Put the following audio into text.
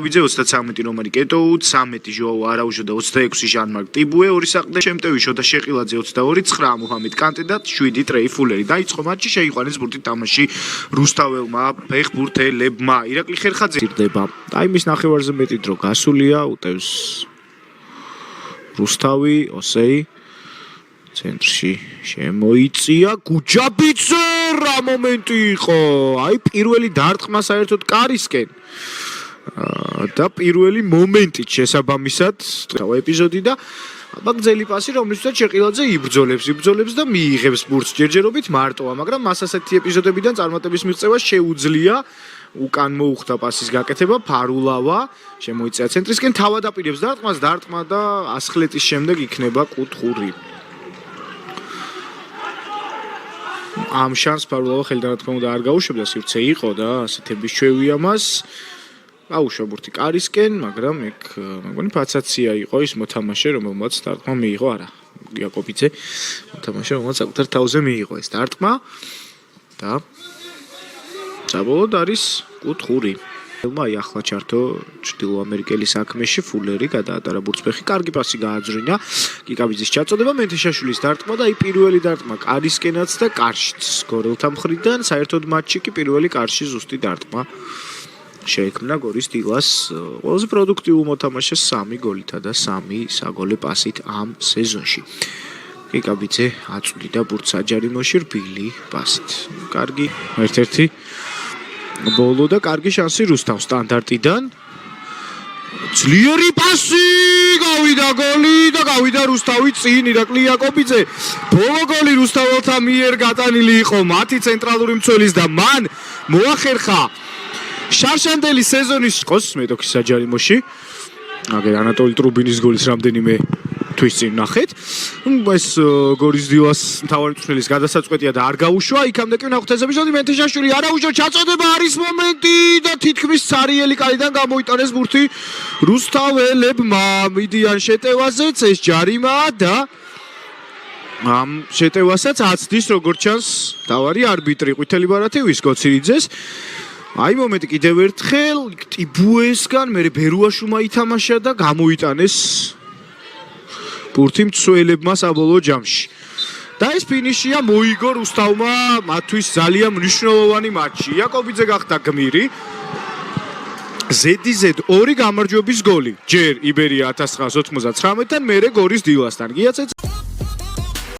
კიკაბიძე 33 რომანი კეტოუ 13 ჟოაო არაუჟო და 26 ჟან-მარკ ტიბუე 2 საყდე შემტევი შოდა შეყილაძე 22 9 მუჰამედ კანტე და 7 ტრეი ფულერი დაიწყო მატჩი შეიყვანეს ბურთით თამაში რუსთაველმა ფეხბურთელებმა ირაკლი ხერხაძე ირდება აი მის ნახევარზე მეტი დრო გასულია უტევს რუსთავი ოსეი ცენტრში შემოიწია გუჯაბიძე რა მომენტი იყო აი პირველი დარტყმა საერთოდ კარისკენ და პირველი მომენტით შესაბამისად ეპიზოდი და აბა გზელი პასი რომლითაც შეყილაძე იბრძოლებს და მიიღებს ბურთს ჯერჯერობით მარტოა მაგრამ მას ასეთი ეპიზოდებიდან წარმატების მიღწევა შეუძლია უკან მოუხდა პასის გაკეთება ფარულავა შემოიწია ცენტრისკენ თავად აპირებს დარტყმას დარტყმა და ასხლეტის შემდეგ იქნება კუთხური ამ შანსს ფარულავა ხელიდან რა თქმა უნდა არ გაუშვებდა სივრცე იყო და ასეთების ჩვევია მას აუშვა ბურთი კარისკენ მაგრამ ეგ მეგონი ფაცაცია იყო ის მოთამაშე რომელმაც დარტყმა მიიღო არა იაკობიძე მოთამაშე რომელმაც საკუთარ თავზე მიიღო ეს დარტყმა და საბოლოოდ არის კუთხური აი ახლა ჩართო ჩრდილო ამერიკელი საქმეში ფულერი გადაატარა ბურთსფეხი კარგი პასი გააძრინა კიკაბიძის ჩაწოდება მენთიშაშვილის დარტყმა და აი პირველი დარტყმა კარისკენაც და კარშიც გორელთა მხრიდან საერთოდ მატჩი კი პირველი კარში ზუსტი დარტყმა შეექმნა გორის დილას ყველაზე პროდუქტიულ მოთამაშეს 3 გოლითა და 3 საგოლე პასით ამ სეზონში კიკაბიძე აწვდიდა ბურთს აჯარიმოში რბილი პასით კარგი ერთ-ერთი ბოლო და კარგი შანსი რუსთავ სტანდარტიდან ძლიერი პასი გავიდა გოლი და გავიდა რუსთავი წინ ირაკლი იაკობიძე ბოლო გოლი რუსთაველთა მიერ გატანილი იყო მათი ცენტრალური მცველის და მან მოახერხა შარშანდელი სეზონის ყოს მეტოქის საჯარიმოში აგერ ანატოლი ტრუბინის გოლის რამდენიმე თვის წინ ნახეთ ეს გორის დილას მთავარი მწვრთნელის გადასაწყვეტია და არ გაუშვა იქამდე კი ვნახოთ ეს ეპიზოდი მენთიშაშვილი არაუჟო ჩაწოდება არის მომენტი და თითქმის цаრიელი კალიდან გამოიტანეს ბურთი რუსთაველებმა მიდიან შეტევაზეც ეს ჯარიმაა და ამ შეტევასაც აცდის როგორც ჩანს თავარი არბიტრი ყვითელი ბარათი ვისკოცილიძეს აი მომენტი კიდევ ერთხელ ტიბუესგან მე ბერუაშვილმა ითამაშა და გამოიტანეს ბურთი მცველებმა საბოლოო ჯამში და ეს ფინიშია მოიგო რუსთავმა მათთვის ძალიან მნიშვნელოვანი მატჩი იაკობიძე გახდა გმირი ზედიზედ 2 გამარჯვების გოლი ჯერ იბერია 1999-დან მერე გორის დილასთან გიაცეც